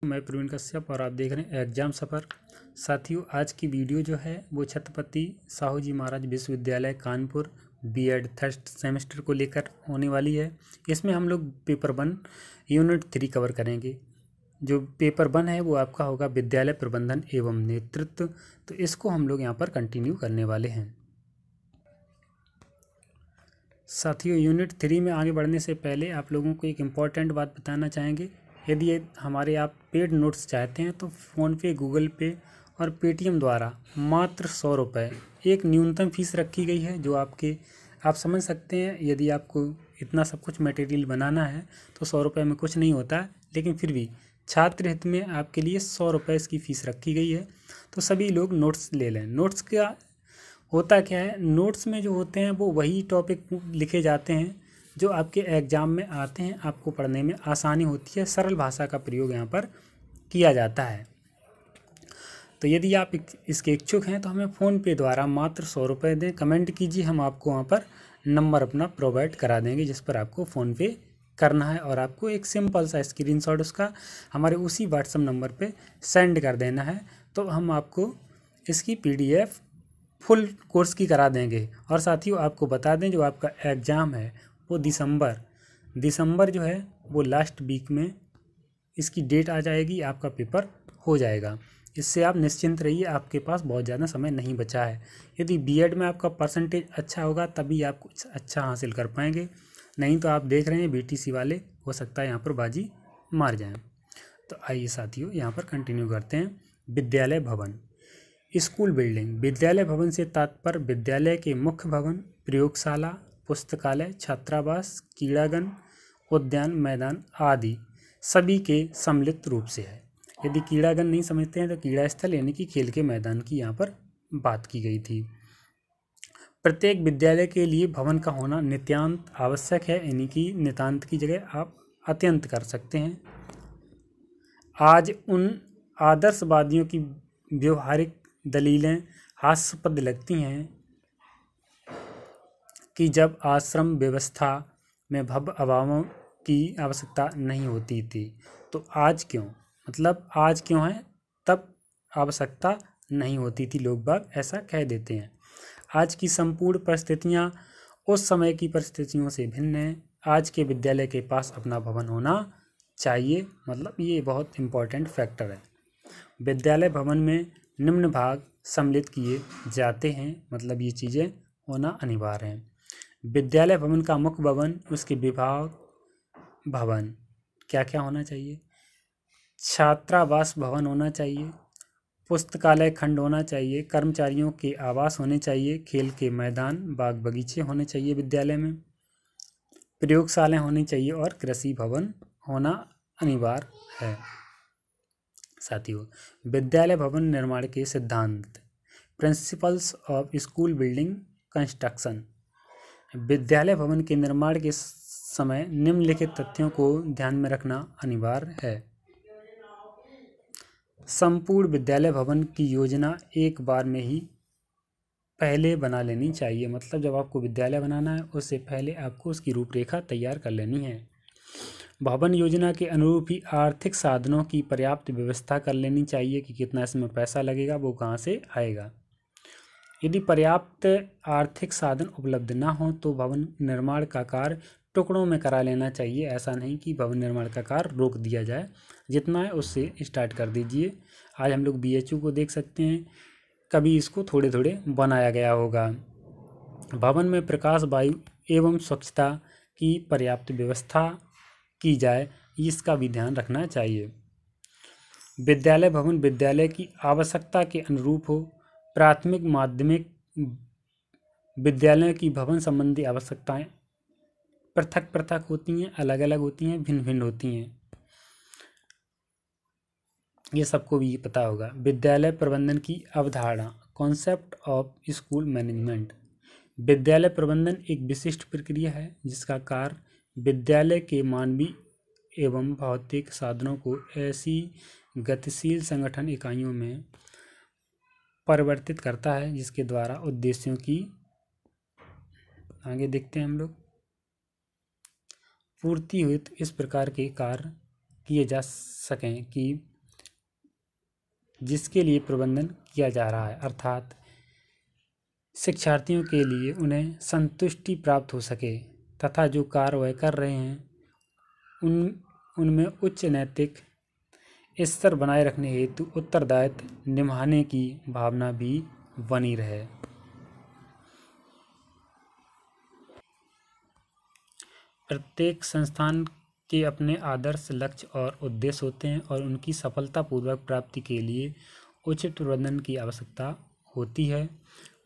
मैं प्रवीण कश्यप और आप देख रहे हैं एग्जाम सफ़र। साथियों, आज की वीडियो जो है वो छत्रपति साहू जी महाराज विश्वविद्यालय कानपुर बीएड थर्ड सेमेस्टर को लेकर होने वाली है। इसमें हम लोग पेपर 1 यूनिट 3 कवर करेंगे। जो पेपर 1 है वो आपका होगा विद्यालय प्रबंधन एवं नेतृत्व, तो इसको हम लोग यहाँ पर कंटिन्यू करने वाले हैं। साथियों, यूनिट 3 में आगे बढ़ने से पहले आप लोगों को एक इम्पॉर्टेंट बात बताना चाहेंगे। यदि ये हमारे आप पेड नोट्स चाहते हैं तो फ़ोनपे, गूगल पे और पेटीएम द्वारा मात्र 100 रुपये एक न्यूनतम फीस रखी गई है, जो आप समझ सकते हैं। यदि आपको इतना सब कुछ मटेरियल बनाना है तो 100 रुपये में कुछ नहीं होता है, लेकिन फिर भी छात्र हित में आपके लिए 100 रुपये इसकी फ़ीस रखी गई है। तो सभी लोग नोट्स ले लें। नोट्स का होता क्या है, नोट्स में जो होते हैं वो वही टॉपिक लिखे जाते हैं जो आपके एग्ज़ाम में आते हैं, आपको पढ़ने में आसानी होती है, सरल भाषा का प्रयोग यहाँ पर किया जाता है। तो यदि आप इसके इच्छुक हैं तो हमें फ़ोनपे द्वारा मात्र 100 रुपये दें, कमेंट कीजिए, हम आपको वहाँ पर नंबर अपना प्रोवाइड करा देंगे जिस पर आपको फ़ोनपे करना है, और आपको एक सिंपल सा स्क्रीनशॉट उसका हमारे उसी व्हाट्सएप नंबर पे सेंड कर देना है। तो हम आपको इसकी PDF फुल कोर्स की करा देंगे। और साथियों, आपको बता दें जो आपका एग्ज़ाम है वो दिसंबर जो है वो लास्ट वीक में इसकी डेट आ जाएगी, आपका पेपर हो जाएगा। इससे आप निश्चिंत रहिए, आपके पास बहुत ज़्यादा समय नहीं बचा है। यदि बीएड में आपका परसेंटेज अच्छा होगा तभी आप कुछ अच्छा हासिल कर पाएंगे, नहीं तो आप देख रहे हैं बीटीसी वाले हो सकता है यहाँ पर बाजी मार जाएं। तो आइए साथियों, यहाँ पर कंटिन्यू करते हैं। विद्यालय भवन, स्कूल बिल्डिंग। विद्यालय भवन से तात्पर्य विद्यालय के मुख्य भवन, प्रयोगशाला, पुस्तकालय, छात्रावास, क्रीड़ांगन, उद्यान, मैदान आदि सभी के सम्मिलित रूप से है। यदि क्रीड़ांगन नहीं समझते हैं तो क्रीड़ा स्थल यानी कि खेल के मैदान की यहाँ पर बात की गई थी। प्रत्येक विद्यालय के लिए भवन का होना नितांत आवश्यक है, यानी कि नितांत की जगह आप अत्यंत कर सकते हैं। आज उन आदर्शवादियों की व्यवहारिक दलीलें हास्यास्पद लगती हैं कि जब आश्रम व्यवस्था में भव्य अभावों की आवश्यकता नहीं होती थी, तो आज क्यों, मतलब आज क्यों है, तब आवश्यकता नहीं होती थी, लोग बाग ऐसा कह देते हैं। आज की संपूर्ण परिस्थितियाँ उस समय की परिस्थितियों से भिन्न हैं। आज के विद्यालय के पास अपना भवन होना चाहिए, मतलब ये बहुत इम्पोर्टेंट फैक्टर है। विद्यालय भवन में निम्न भाग सम्मिलित किए जाते हैं, मतलब ये चीज़ें होना अनिवार्य हैं। विद्यालय भवन का मुख्य भवन, उसके विभाग भवन क्या क्या होना चाहिए, छात्रावास भवन होना चाहिए, पुस्तकालय खंड होना चाहिए, कर्मचारियों के आवास होने चाहिए, खेल के मैदान, बाग बगीचे होने चाहिए विद्यालय में, प्रयोगशालाएं होनी चाहिए और कृषि भवन होना अनिवार्य है। साथियों, विद्यालय भवन निर्माण के सिद्धांत, principles of school building construction. विद्यालय भवन के निर्माण के समय निम्नलिखित तथ्यों को ध्यान में रखना अनिवार्य है। संपूर्ण विद्यालय भवन की योजना एक बार में ही पहले बना लेनी चाहिए, मतलब जब आपको विद्यालय बनाना है उससे पहले आपको उसकी रूपरेखा तैयार कर लेनी है। भवन योजना के अनुरूप ही आर्थिक साधनों की पर्याप्त व्यवस्था कर लेनी चाहिए कि कितना इसमें पैसा लगेगा, वो कहाँ से आएगा। यदि पर्याप्त आर्थिक साधन उपलब्ध ना हो तो भवन निर्माण का कार्य टुकड़ों में करा लेना चाहिए। ऐसा नहीं कि भवन निर्माण का कार्य रोक दिया जाए, जितना है उससे स्टार्ट कर दीजिए। आज हम लोग BHU को देख सकते हैं, कभी इसको थोड़े थोड़े बनाया गया होगा। भवन में प्रकाश, वायु एवं स्वच्छता की पर्याप्त व्यवस्था की जाए, इसका भी ध्यान रखना चाहिए। विद्यालय भवन विद्यालय की आवश्यकता के अनुरूप हो। प्राथमिक माध्यमिक विद्यालयों की भवन संबंधी आवश्यकताएं पृथक पृथक होती हैं, अलग अलग होती हैं, भिन्न भिन्न होती हैं, ये सबको भी पता होगा। विद्यालय प्रबंधन की अवधारणा, कॉन्सेप्ट ऑफ स्कूल मैनेजमेंट। विद्यालय प्रबंधन एक विशिष्ट प्रक्रिया है जिसका कार्य विद्यालय के मानवीय एवं भौतिक साधनों को ऐसी गतिशील संगठन इकाइयों में परिवर्तित करता है जिसके द्वारा उद्देश्यों की, आगे देखते हैं हम लोग, पूर्ति हुई इस प्रकार के कार्य किए जा सकें कि जिसके लिए प्रबंधन किया जा रहा है, अर्थात शिक्षार्थियों के लिए उन्हें संतुष्टि प्राप्त हो सके तथा जो कार्य वह कर रहे हैं उनमें उच्च नैतिक स्तर बनाए रखने हेतु उत्तरदायित्व निभाने की भावना भी बनी रहे। प्रत्येक संस्थान के अपने आदर्श लक्ष्य और उद्देश्य होते हैं और उनकी सफलतापूर्वक प्राप्ति के लिए उचित प्रबंधन की आवश्यकता होती है।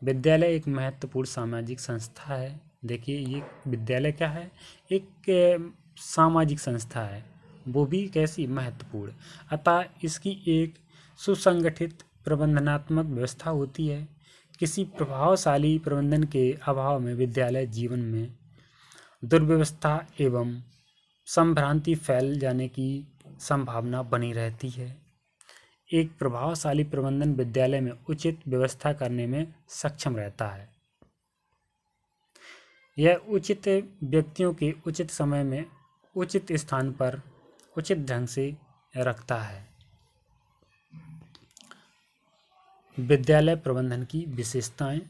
विद्यालय एक महत्वपूर्ण सामाजिक संस्था है। देखिए, ये विद्यालय क्या है? एक सामाजिक संस्था है, वो भी कैसी? महत्वपूर्ण। अतः इसकी एक सुसंगठित प्रबंधनात्मक व्यवस्था होती है। किसी प्रभावशाली प्रबंधन के अभाव में विद्यालय जीवन में दुर्व्यवस्था एवं संभ्रांति फैल जाने की संभावना बनी रहती है। एक प्रभावशाली प्रबंधन विद्यालय में उचित व्यवस्था करने में सक्षम रहता है। यह उचित व्यक्तियों के उचित समय में उचित स्थान पर उचित ढंग से रखता है। विद्यालय प्रबंधन की विशेषताएं।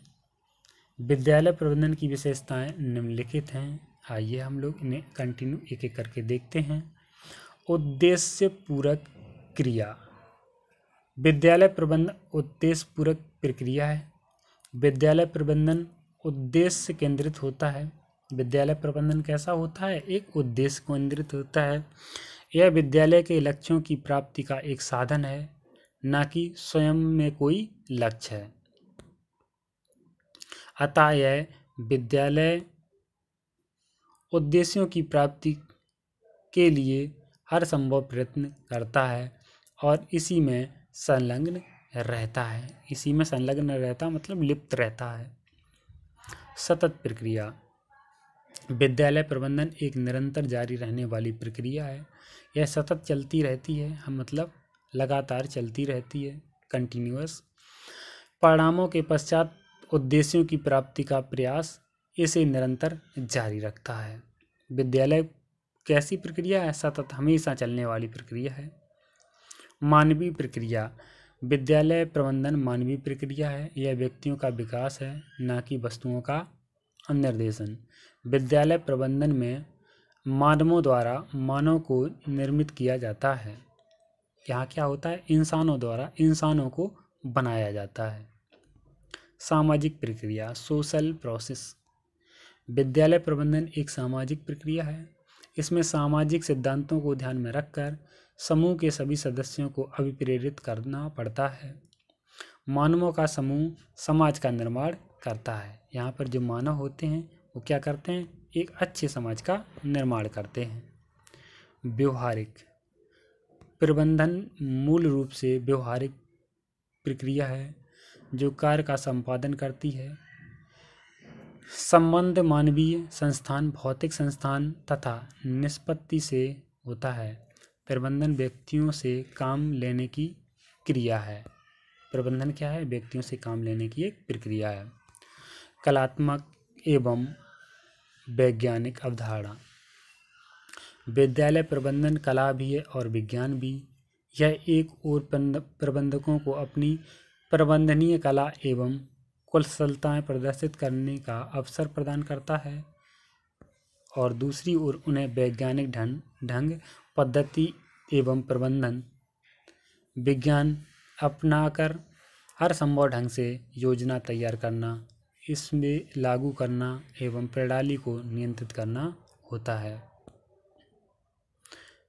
विद्यालय प्रबंधन की विशेषताएं निम्नलिखित हैं। आइए हम लोग इन्हें कंटिन्यू एक एक करके देखते हैं। उद्देश्य पूरक क्रिया। विद्यालय प्रबंधन उद्देश्य पूरक प्रक्रिया है। विद्यालय प्रबंधन उद्देश्य केंद्रित होता है। विद्यालय प्रबंधन कैसा होता है? एक उद्देश्य केंद्रित होता है। यह विद्यालय के लक्ष्यों की प्राप्ति का एक साधन है, न कि स्वयं में कोई लक्ष्य है। अतः यह विद्यालय उद्देश्यों की प्राप्ति के लिए हर संभव प्रयत्न करता है और इसी में संलग्न रहता है। इसी में संलग्न रहता मतलब लिप्त रहता है। सतत प्रक्रिया। विद्यालय प्रबंधन एक निरंतर जारी रहने वाली प्रक्रिया है। यह सतत चलती रहती है, हम मतलब लगातार चलती रहती है, कंटिन्यूअस। परिणामों के पश्चात उद्देश्यों की प्राप्ति का प्रयास इसे निरंतर जारी रखता है। विद्यालय कैसी प्रक्रिया है? सतत हमेशा चलने वाली प्रक्रिया है। मानवीय प्रक्रिया। विद्यालय प्रबंधन मानवीय प्रक्रिया है। यह व्यक्तियों का विकास है, न कि वस्तुओं का निर्देशन। विद्यालय प्रबंधन में मानवों द्वारा मानव को निर्मित किया जाता है। यहाँ क्या होता है? इंसानों द्वारा इंसानों को बनाया जाता है। सामाजिक प्रक्रिया, सोशल प्रोसेस। विद्यालय प्रबंधन एक सामाजिक प्रक्रिया है। इसमें सामाजिक सिद्धांतों को ध्यान में रखकर समूह के सभी सदस्यों को अभिप्रेरित करना पड़ता है। मानवों का समूह समाज का निर्माण करता है। यहाँ पर जो मानव होते हैं वो क्या करते हैं? एक अच्छे समाज का निर्माण करते हैं। व्यवहारिक प्रबंधन मूल रूप से व्यवहारिक प्रक्रिया है जो कार्य का संपादन करती है। संबंध मानवीय संस्थान, भौतिक संस्थान तथा निष्पत्ति से होता है। प्रबंधन व्यक्तियों से काम लेने की क्रिया है। प्रबंधन क्या है? व्यक्तियों से काम लेने की एक प्रक्रिया है। कलात्मक एवं वैज्ञानिक अवधारणा। विद्यालय प्रबंधन कला भी है और विज्ञान भी। यह एक ओर प्रबंधकों को अपनी प्रबंधनीय कला एवं कुशलताएं प्रदर्शित करने का अवसर प्रदान करता है और दूसरी ओर उन्हें वैज्ञानिक ढंग पद्धति एवं प्रबंधन विज्ञान अपनाकर हर संभव ढंग से योजना तैयार करना, इसमें लागू करना एवं प्रणाली को नियंत्रित करना होता है।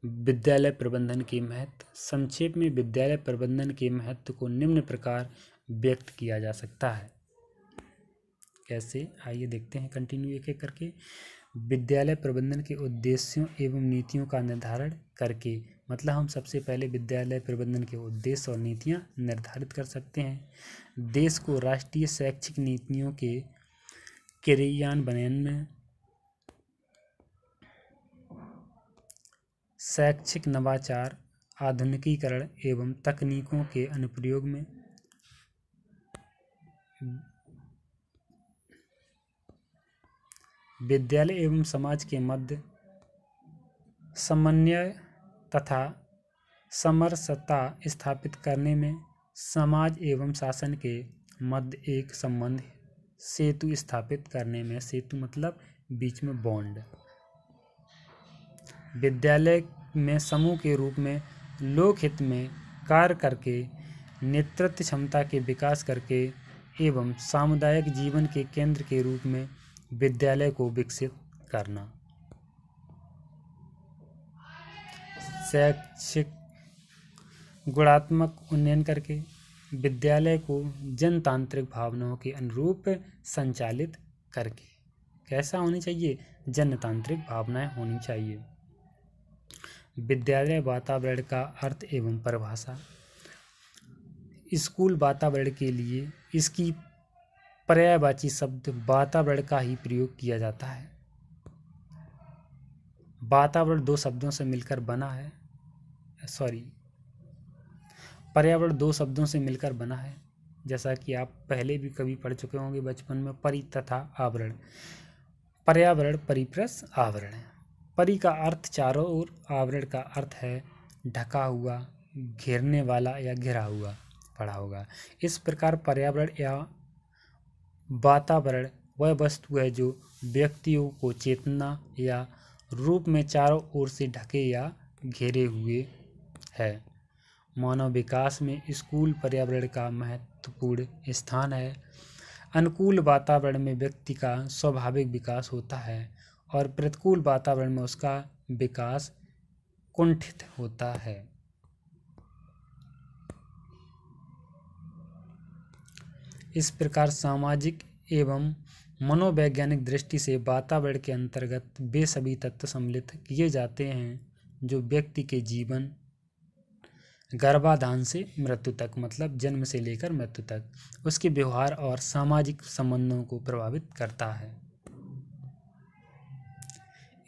विद्यालय प्रबंधन के महत्व। संक्षेप में विद्यालय प्रबंधन के महत्व को निम्न प्रकार व्यक्त किया जा सकता है। कैसे? आइए देखते हैं कंटिन्यू एक एक करके। विद्यालय प्रबंधन के उद्देश्यों एवं नीतियों का निर्धारण करके, मतलब हम सबसे पहले विद्यालय प्रबंधन के उद्देश्य और नीतियां निर्धारित कर सकते हैं। देश को राष्ट्रीय शैक्षिक नीतियों के क्रियान्वयन में, शैक्षिक नवाचार, आधुनिकीकरण एवं तकनीकों के अनुप्रयोग में, विद्यालय एवं समाज के मध्य समन्वय तथा समरसता स्थापित करने में, समाज एवं शासन के मध्य एक संबंध सेतु स्थापित करने में, सेतु मतलब बीच में बॉन्ड। विद्यालय में समूह के रूप में लोकहित में कार्य करके, नेतृत्व क्षमता के विकास करके एवं सामुदायिक जीवन के केंद्र के रूप में विद्यालय को विकसित करना। शैक्षिक गुणात्मक उन्नयन करके विद्यालय को जनतांत्रिक भावनाओं के अनुरूप संचालित करके। कैसा होनी चाहिए? जनतांत्रिक भावनाएं होनी चाहिए। विद्यालय वातावरण का अर्थ एवं परिभाषा। स्कूल वातावरण के लिए इसकी पर्यायवाची शब्द वातावरण का ही प्रयोग किया जाता है। वातावरण दो शब्दों से मिलकर बना है, पर्यावरण दो शब्दों से मिलकर बना है। जैसा कि आप पहले भी कभी पढ़ चुके होंगे बचपन में, परि तथा आवरण। पर्यावरण परिप्रस आवरण है। परि का अर्थ चारों ओर, आवरण का अर्थ है ढका हुआ, घेरने वाला या घिरा हुआ, पड़ा होगा। इस प्रकार पर्यावरण या वातावरण वह वस्तु है जो व्यक्तियों को चेतना या रूप में चारों ओर से ढके या घेरे हुए है। मानव विकास में स्कूल पर्यावरण का महत्वपूर्ण स्थान है। अनुकूल वातावरण में व्यक्ति का स्वाभाविक विकास होता है और प्रतिकूल वातावरण में उसका विकास कुंठित होता है। इस प्रकार सामाजिक एवं मनोवैज्ञानिक दृष्टि से वातावरण के अंतर्गत वे सभी तत्व सम्मिलित किए जाते हैं जो व्यक्ति के जीवन, गर्भाधान से मृत्यु तक, मतलब जन्म से लेकर मृत्यु तक, उसके व्यवहार और सामाजिक संबंधों को प्रभावित करता है।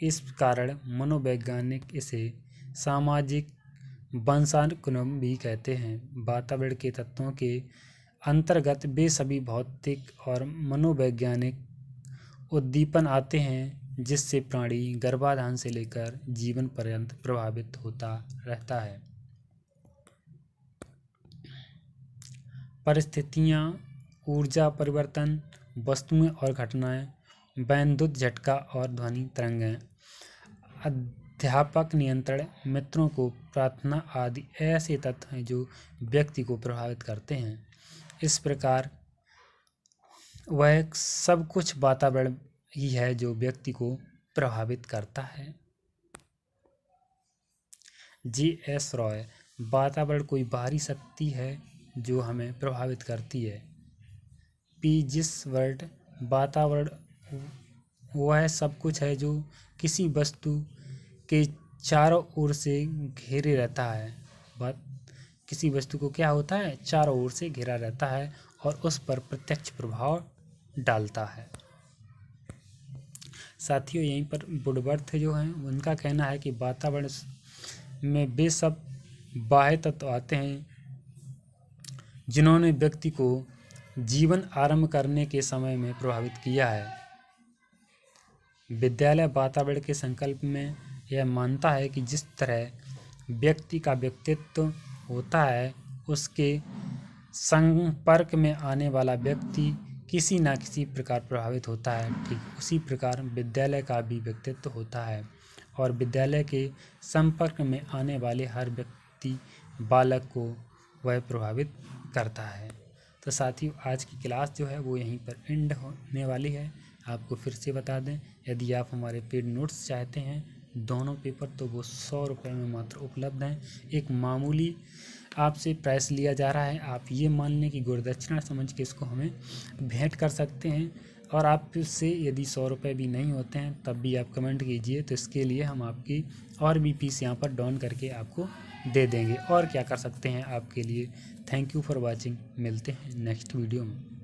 इस कारण मनोवैज्ञानिक इसे सामाजिक वंशानुक्रम भी कहते हैं। वातावरण के तत्वों के अंतर्गत वे सभी भौतिक और मनोवैज्ञानिक उद्दीपन आते हैं जिससे प्राणी गर्भाधान से लेकर जीवन पर्यंत प्रभावित होता रहता है। परिस्थितियाँ, ऊर्जा परिवर्तन, वस्तुएं और घटनाएं, वैद्युत झटका और ध्वनि तरंगें, अध्यापक नियंत्रण, मित्रों को प्रार्थना आदि ऐसे तत्व हैं जो व्यक्ति को प्रभावित करते हैं। इस प्रकार वह सब कुछ वातावरण ही है जो व्यक्ति को प्रभावित करता है। G.S. रॉय। वातावरण कोई बाहरी शक्ति है जो हमें प्रभावित करती है। P. जिसवर्ट। वातावरण वह सब कुछ है जो किसी वस्तु के चारों ओर से घेरे रहता है। किसी वस्तु को क्या होता है? चारों ओर से घेरा रहता है और उस पर प्रत्यक्ष प्रभाव डालता है। साथियों, यहीं पर वुडवर्थ जो हैं उनका कहना है कि वातावरण में वे सब बाह्य तत्व आते हैं जिन्होंने व्यक्ति को जीवन आरंभ करने के समय में प्रभावित किया है। विद्यालय वातावरण के संकल्प में यह मानता है कि जिस तरह व्यक्ति का व्यक्तित्व होता है, उसके संपर्क में आने वाला व्यक्ति किसी न किसी प्रकार प्रभावित होता है, ठीक उसी प्रकार विद्यालय का भी व्यक्तित्व होता है और विद्यालय के संपर्क में आने वाले हर व्यक्ति, बालक को वह प्रभावित करता है। तो साथियों, आज की क्लास जो है वो यहीं पर एंड होने वाली है। आपको फिर से बता दें, यदि आप हमारे पेड नोट्स चाहते हैं दोनों पेपर, तो वो 100 रुपये में मात्र उपलब्ध हैं। एक मामूली आपसे प्राइस लिया जा रहा है। आप ये मान लें कि गुरुदक्षिणा समझ के इसको हमें भेंट कर सकते हैं और आपसे यदि 100 रुपये भी नहीं होते हैं तब भी आप कमेंट कीजिए, तो इसके लिए हम आपकी और भी फीस यहाँ पर डाउन करके आपको दे देंगे। और क्या कर सकते हैं आपके लिए। Thank you for watching. मिलते हैं नेक्स्ट वीडियो में।